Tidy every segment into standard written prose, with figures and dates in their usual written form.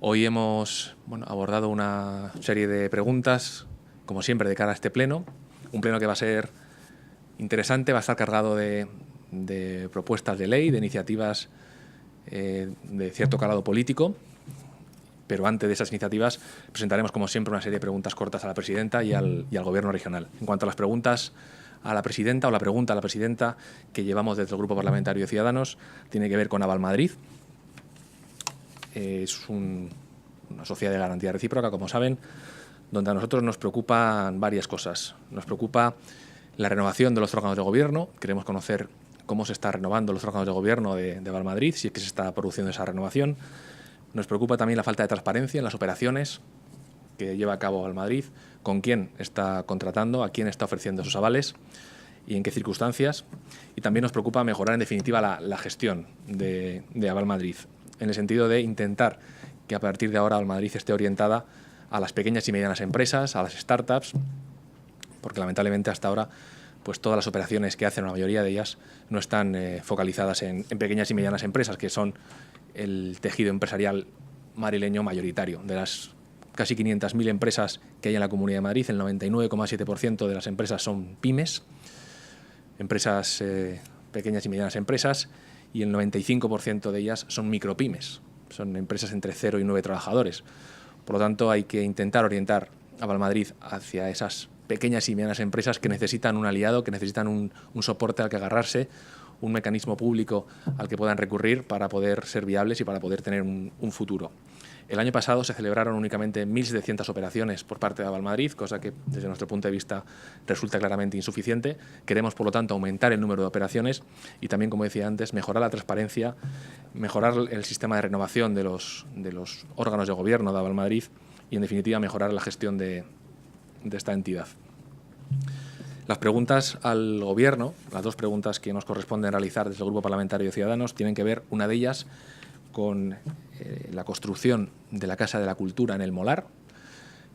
Hoy hemos abordado una serie de preguntas, como siempre, de cara a este pleno. Un pleno que va a ser interesante, va a estar cargado de propuestas de ley, de iniciativas de cierto calado político. Pero antes de esas iniciativas presentaremos, como siempre, una serie de preguntas cortas a la presidenta y al Gobierno regional. En cuanto a las preguntas a la presidenta, o la pregunta a la presidenta que llevamos desde el Grupo Parlamentario de Ciudadanos, tiene que ver con Avalmadrid. Es una sociedad de garantía recíproca, como saben, donde a nosotros nos preocupan varias cosas. Nos preocupa la renovación de los órganos de gobierno. Queremos conocer cómo se está renovando los órganos de gobierno de Avalmadrid, si es que se está produciendo esa renovación. Nos preocupa también la falta de transparencia en las operaciones que lleva a cabo Avalmadrid, con quién está contratando, a quién está ofreciendo sus avales y en qué circunstancias. Y también nos preocupa mejorar, en definitiva, la gestión de Avalmadrid, en el sentido de intentar que a partir de ahora Avalmadrid esté orientada a las pequeñas y medianas empresas, a las startups, porque lamentablemente hasta ahora pues todas las operaciones que hacen, la mayoría de ellas, no están focalizadas en pequeñas y medianas empresas, que son el tejido empresarial madrileño mayoritario. De las casi 500.000 empresas que hay en la Comunidad de Madrid, el 99,7% de las empresas son pymes, empresas pequeñas y medianas empresas, y el 95% de ellas son micropymes, son empresas entre 0 y 9 trabajadores. Por lo tanto, hay que intentar orientar a Avalmadrid hacia esas pequeñas y medianas empresas que necesitan un aliado, que necesitan un soporte al que agarrarse, un mecanismo público al que puedan recurrir para poder ser viables y para poder tener un futuro. El año pasado se celebraron únicamente 1.700 operaciones por parte de Avalmadrid, cosa que desde nuestro punto de vista resulta claramente insuficiente. Queremos, por lo tanto, aumentar el número de operaciones y también, como decía antes, mejorar la transparencia, mejorar el sistema de renovación de los órganos de gobierno de Avalmadrid y, en definitiva, mejorar la gestión de esta entidad. Las preguntas al Gobierno, las dos preguntas que nos corresponden realizar desde el Grupo Parlamentario de Ciudadanos, tienen que ver, una de ellas, con la construcción de la Casa de la Cultura en el Molar,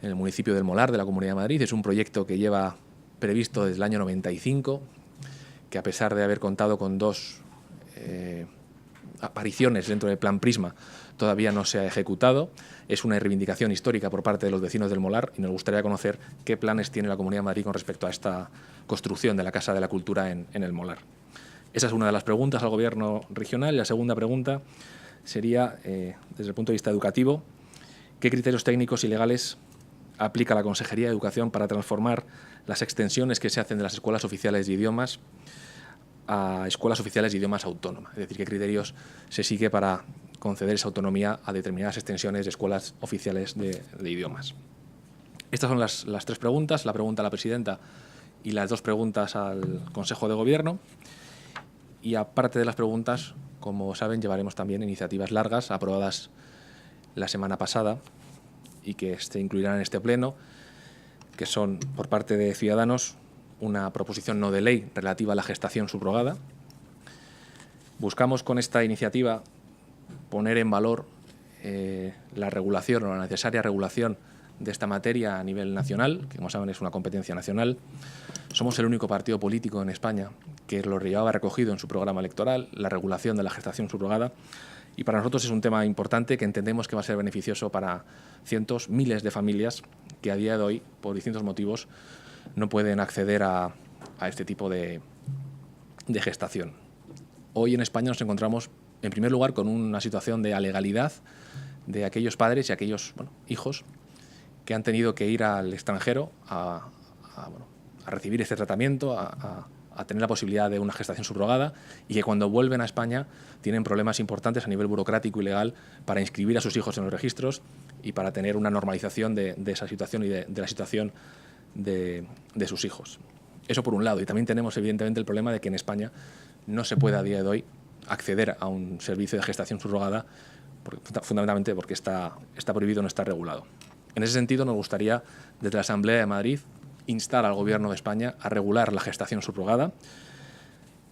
en el municipio del Molar de la Comunidad de Madrid. Es un proyecto que lleva previsto desde el año 95, que a pesar de haber contado con dos apariciones dentro del Plan Prisma, todavía no se ha ejecutado. Es una reivindicación histórica por parte de los vecinos del Molar y nos gustaría conocer qué planes tiene la Comunidad de Madrid con respecto a esta construcción de la Casa de la Cultura en el Molar. Esa es una de las preguntas al Gobierno regional. Y la segunda pregunta sería, desde el punto de vista educativo, ¿qué criterios técnicos y legales aplica la Consejería de Educación para transformar las extensiones que se hacen de las escuelas oficiales de idiomas a escuelas oficiales de idiomas autónomas? Es decir, ¿qué criterios se sigue para conceder esa autonomía a determinadas extensiones de escuelas oficiales de idiomas? Estas son las tres preguntas, la pregunta a la presidenta y las dos preguntas al Consejo de Gobierno. Y aparte de las preguntas, como saben, llevaremos también iniciativas largas aprobadas la semana pasada y que se incluirán en este pleno, que son, por parte de Ciudadanos, una proposición no de ley relativa a la gestación subrogada. Buscamos con esta iniciativa poner en valor la regulación o la necesaria regulación de esta materia a nivel nacional, que, como saben, es una competencia nacional. Somos el único partido político en España que lo llevaba recogido en su programa electoral, la regulación de la gestación subrogada, y para nosotros es un tema importante que entendemos que va a ser beneficioso para cientos, miles de familias que a día de hoy, por distintos motivos, no pueden acceder a este tipo de gestación. Hoy en España nos encontramos, en primer lugar, con una situación de alegalidad de aquellos padres y aquellos hijos que han tenido que ir al extranjero a recibir este tratamiento, a tener la posibilidad de una gestación subrogada, y que cuando vuelven a España tienen problemas importantes a nivel burocrático y legal para inscribir a sus hijos en los registros y para tener una normalización de esa situación y de la situación de sus hijos. Eso por un lado. Y también tenemos, evidentemente, el problema de que en España no se puede a día de hoy acceder a un servicio de gestación subrogada, fundamentalmente porque está prohibido, no está regulado. En ese sentido, nos gustaría, desde la Asamblea de Madrid, instar al Gobierno de España a regular la gestación subrogada,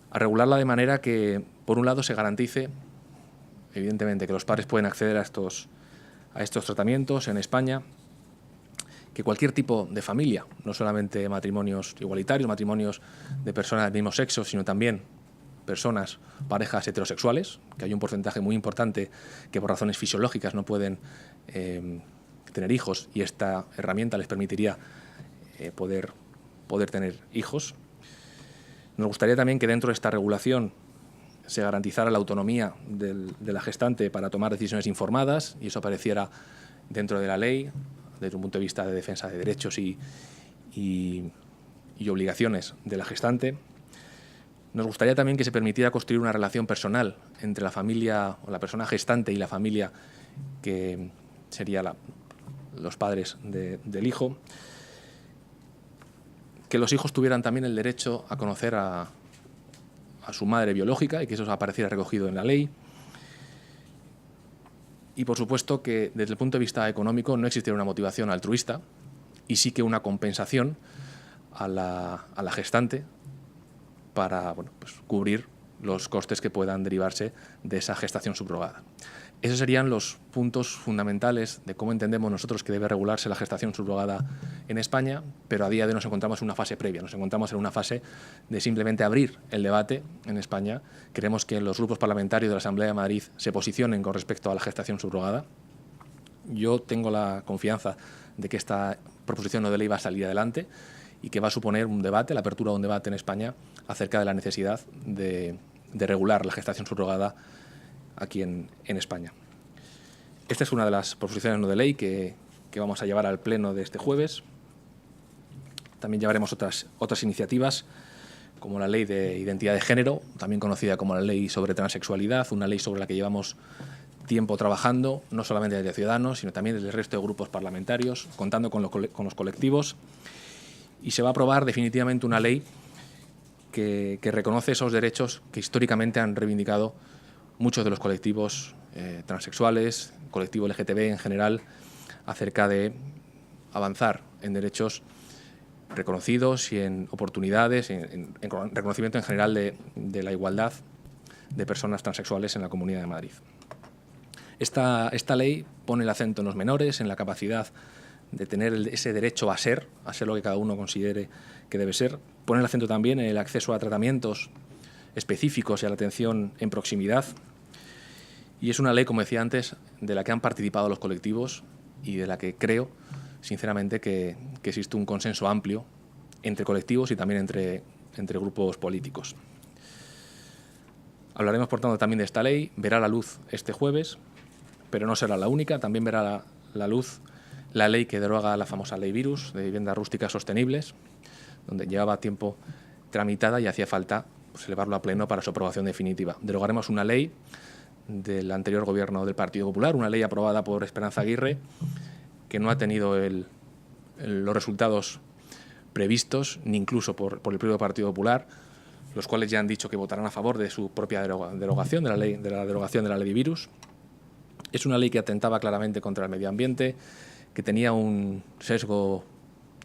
a regularla de manera que, por un lado, se garantice, evidentemente, que los padres pueden acceder a estos tratamientos en España, que cualquier tipo de familia, no solamente matrimonios igualitarios, matrimonios de personas del mismo sexo, sino también personas, parejas heterosexuales, que hay un porcentaje muy importante que por razones fisiológicas no pueden tener hijos, y esta herramienta les permitiría poder tener hijos. Nos gustaría también que dentro de esta regulación se garantizara la autonomía de la gestante para tomar decisiones informadas, y eso apareciera dentro de la ley, desde un punto de vista de defensa de derechos y obligaciones de la gestante. Nos gustaría también que se permitiera construir una relación personal entre la familia o la persona gestante y la familia que sería los padres del hijo. Que los hijos tuvieran también el derecho a conocer a su madre biológica y que eso apareciera recogido en la ley. Y, por supuesto, que desde el punto de vista económico no existiera una motivación altruista y sí que una compensación a la gestante para cubrir los costes que puedan derivarse de esa gestación subrogada. Esos serían los puntos fundamentales de cómo entendemos nosotros que debe regularse la gestación subrogada en España, pero a día de hoy nos encontramos en una fase previa, nos encontramos en una fase de simplemente abrir el debate en España. Queremos que los grupos parlamentarios de la Asamblea de Madrid se posicionen con respecto a la gestación subrogada. Yo tengo la confianza de que esta proposición no de ley va a salir adelante y que va a suponer un debate, la apertura de un debate en España acerca de la necesidad de regular la gestación subrogada aquí en España. Esta es una de las proposiciones no de ley que vamos a llevar al pleno de este jueves. También llevaremos otras iniciativas, como la ley de identidad de género, también conocida como la ley sobre transexualidad, una ley sobre la que llevamos tiempo trabajando, no solamente desde Ciudadanos, sino también desde el resto de grupos parlamentarios, contando con los colectivos. Y se va a aprobar definitivamente una ley que reconoce esos derechos que históricamente han reivindicado muchos de los colectivos transexuales, colectivo LGTB en general, acerca de avanzar en derechos reconocidos y en oportunidades, en reconocimiento en general de la igualdad de personas transexuales en la Comunidad de Madrid. Esta ley pone el acento en los menores, en la capacidad de tener ese derecho a ser lo que cada uno considere que debe ser. Pone el acento también en el acceso a tratamientos específicos y a la atención en proximidad. Y es una ley, como decía antes, de la que han participado los colectivos y de la que creo, sinceramente, que existe un consenso amplio entre colectivos y también entre grupos políticos. Hablaremos, por tanto, también de esta ley. Verá la luz este jueves, pero no será la única. También verá la luz la ley que deroga la famosa ley Virus, de viviendas rústicas sostenibles, donde llevaba tiempo tramitada y hacía falta elevarlo a pleno para su aprobación definitiva. Derogaremos una ley del anterior gobierno del Partido Popular, una ley aprobada por Esperanza Aguirre, que no ha tenido los resultados previstos, ni incluso por el propio Partido Popular, los cuales ya han dicho que votarán a favor de su propia derogación, de la derogación de la ley de Virus. Es una ley que atentaba claramente contra el medio ambiente, que tenía un sesgo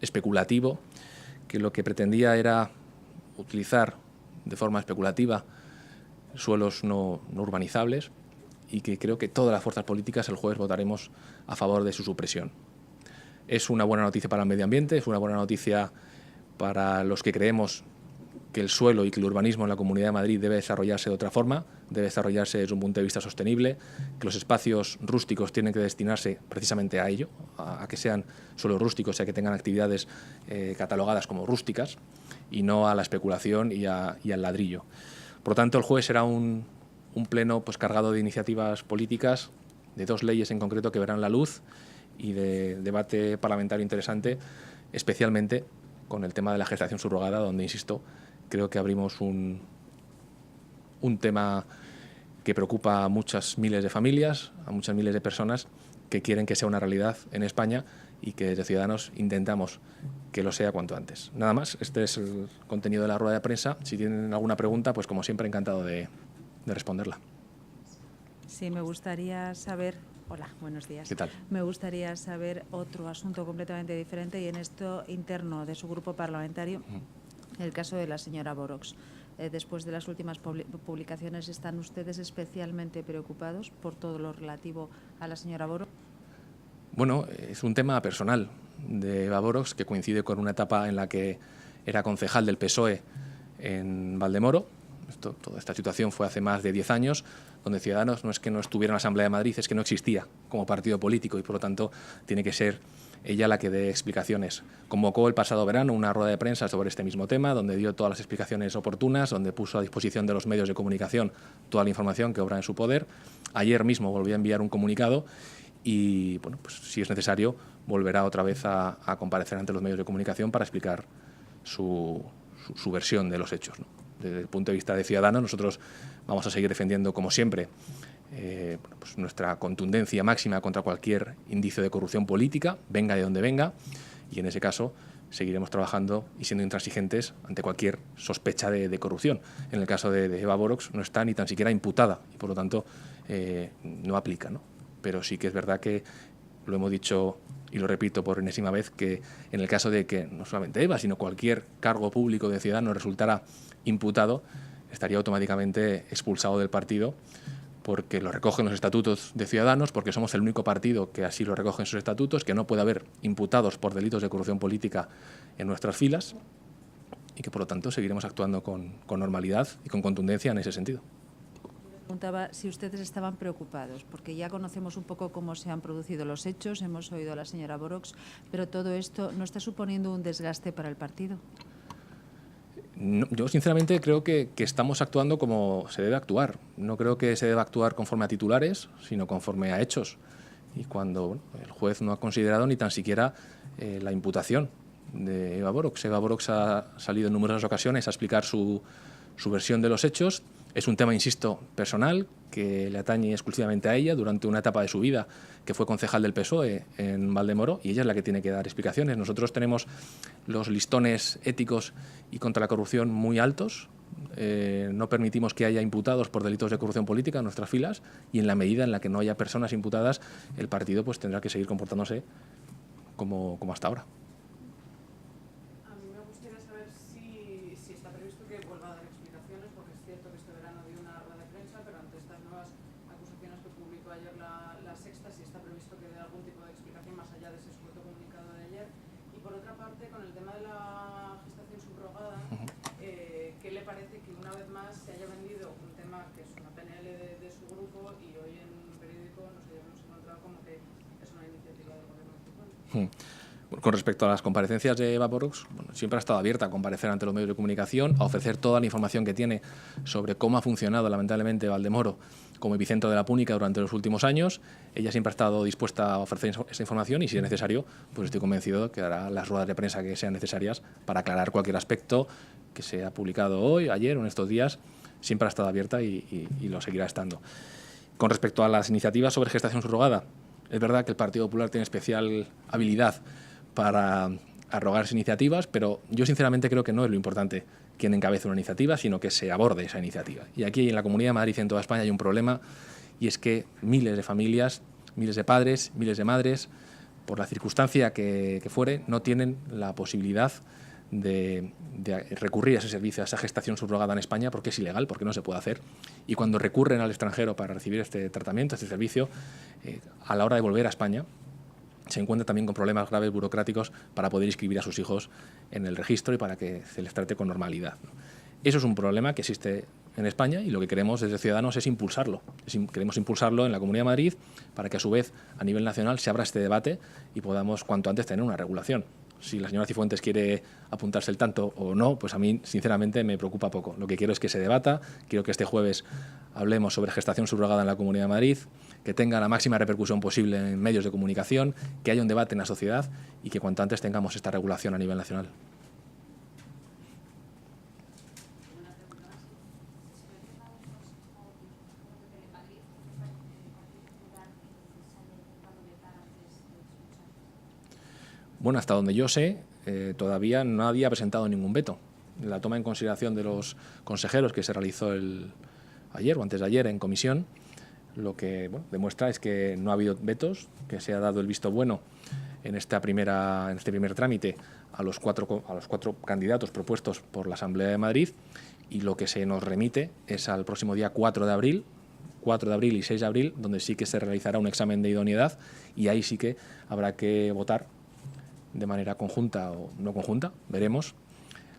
especulativo, que lo que pretendía era utilizar de forma especulativa suelos no urbanizables, y que creo que todas las fuerzas políticas el jueves votaremos a favor de su supresión. Es una buena noticia para el medio ambiente, es una buena noticia para los que creemos que el suelo y que el urbanismo en la Comunidad de Madrid debe desarrollarse de otra forma, debe desarrollarse desde un punto de vista sostenible, que los espacios rústicos tienen que destinarse precisamente a ello, a que sean suelos rústicos y a que tengan actividades catalogadas como rústicas, y no a la especulación y al ladrillo. Por lo tanto, el jueves será un pleno cargado de iniciativas políticas, de dos leyes en concreto que verán la luz, y de debate parlamentario interesante, especialmente con el tema de la gestación subrogada, donde, insisto, creo que abrimos un tema que preocupa a muchas miles de familias, a muchas miles de personas que quieren que sea una realidad en España y que desde Ciudadanos intentamos que lo sea cuanto antes. Nada más, este es el contenido de la rueda de prensa. Si tienen alguna pregunta, pues como siempre, encantado de responderla. Sí, me gustaría saber... Hola, buenos días. ¿Qué tal? Me gustaría saber otro asunto completamente diferente, y en esto interno de su grupo parlamentario, el caso de la señora Borox. Después de las últimas publicaciones, ¿están ustedes especialmente preocupados por todo lo relativo a la señora Borox? Bueno, es un tema personal de Eva Borox, que coincide con una etapa en la que era concejal del PSOE en Valdemoro, Toda esta situación fue hace más de 10 años, donde Ciudadanos no es que no estuviera en la Asamblea de Madrid, es que no existía como partido político y, por lo tanto, tiene que ser ella la que dé explicaciones. Convocó el pasado verano una rueda de prensa sobre este mismo tema, donde dio todas las explicaciones oportunas, donde puso a disposición de los medios de comunicación toda la información que obra en su poder. Ayer mismo volvió a enviar un comunicado y, bueno, pues, si es necesario, volverá otra vez a comparecer ante los medios de comunicación para explicar su versión de los hechos, ¿no? Desde el punto de vista de Ciudadanos, nosotros vamos a seguir defendiendo, como siempre, pues nuestra contundencia máxima contra cualquier indicio de corrupción política, venga de donde venga, y en ese caso seguiremos trabajando y siendo intransigentes ante cualquier sospecha de corrupción. En el caso de Eva Borox no está ni tan siquiera imputada y, por lo tanto, no aplica, ¿no? Pero sí que es verdad que lo hemos dicho y lo repito por enésima vez, que en el caso de que no solamente Eva, sino cualquier cargo público de Ciudadanos resultara imputado, estaría automáticamente expulsado del partido, porque lo recogen los estatutos de Ciudadanos, porque somos el único partido que así lo recoge en sus estatutos, que no puede haber imputados por delitos de corrupción política en nuestras filas y que, por lo tanto, seguiremos actuando con normalidad y con contundencia en ese sentido. Preguntaba si ustedes estaban preocupados, porque ya conocemos un poco cómo se han producido los hechos, hemos oído a la señora Borox, pero todo esto ¿no está suponiendo un desgaste para el partido? No, yo sinceramente creo que estamos actuando como se debe actuar. No creo que se deba actuar conforme a titulares, sino conforme a hechos. Y cuando el juez no ha considerado ni tan siquiera la imputación de Eva Borox. Eva Borox ha salido en numerosas ocasiones a explicar su versión de los hechos. Es un tema, insisto, personal, que le atañe exclusivamente a ella durante una etapa de su vida, que fue concejal del PSOE en Valdemoro, y ella es la que tiene que dar explicaciones. Nosotros tenemos los listones éticos y contra la corrupción muy altos. No permitimos que haya imputados por delitos de corrupción política en nuestras filas, y en la medida en la que no haya personas imputadas, el partido pues tendrá que seguir comportándose como hasta ahora. Con respecto a las comparecencias de Eva Borox, siempre ha estado abierta a comparecer ante los medios de comunicación, a ofrecer toda la información que tiene sobre cómo ha funcionado, lamentablemente, Valdemoro como epicentro de la púnica durante los últimos años. Ella siempre ha estado dispuesta a ofrecer esa información y, si es necesario, pues estoy convencido que hará las ruedas de prensa que sean necesarias para aclarar cualquier aspecto que se ha publicado hoy, ayer o en estos días. Siempre ha estado abierta y lo seguirá estando. Con respecto a las iniciativas sobre gestación subrogada, es verdad que el Partido Popular tiene especial habilidad para arrogarse iniciativas, pero yo sinceramente creo que no es lo importante quién encabeza una iniciativa, sino que se aborde esa iniciativa. Y aquí en la Comunidad de Madrid y en toda España hay un problema, y es que miles de familias, miles de padres, miles de madres, por la circunstancia que fuere, no tienen la posibilidad de recurrir a ese servicio, a esa gestación subrogada en España, porque es ilegal, porque no se puede hacer. Y cuando recurren al extranjero para recibir este tratamiento, este servicio, a la hora de volver a España, se encuentra también con problemas graves burocráticos para poder inscribir a sus hijos en el registro y para que se les trate con normalidad. Eso es un problema que existe en España y lo que queremos desde Ciudadanos es impulsarlo. Queremos impulsarlo en la Comunidad de Madrid para que, a su vez, a nivel nacional se abra este debate y podamos cuanto antes tener una regulación. Si la señora Cifuentes quiere apuntarse el tanto o no, pues a mí, sinceramente, me preocupa poco. Lo que quiero es que se debata, quiero que este jueves hablemos sobre gestación subrogada en la Comunidad de Madrid, que tenga la máxima repercusión posible en medios de comunicación, que haya un debate en la sociedad y que cuanto antes tengamos esta regulación a nivel nacional. Bueno, hasta donde yo sé, todavía nadie ha presentado ningún veto. La toma en consideración de los consejeros que se realizó ayer o antes de ayer en comisión, lo que demuestra es que no ha habido vetos, que se ha dado el visto bueno en este primer trámite a los cuatro candidatos propuestos por la Asamblea de Madrid, y lo que se nos remite es al próximo día 4 de abril y 6 de abril, donde sí que se realizará un examen de idoneidad, y ahí sí que habrá que votar de manera conjunta o no conjunta, veremos,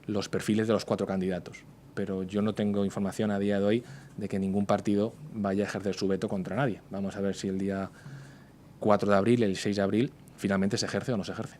los perfiles de los 4 candidatos. pero yo no tengo información a día de hoy de que ningún partido vaya a ejercer su veto contra nadie. Vamos a ver si el día 4 de abril, el 6 de abril, finalmente se ejerce o no se ejerce.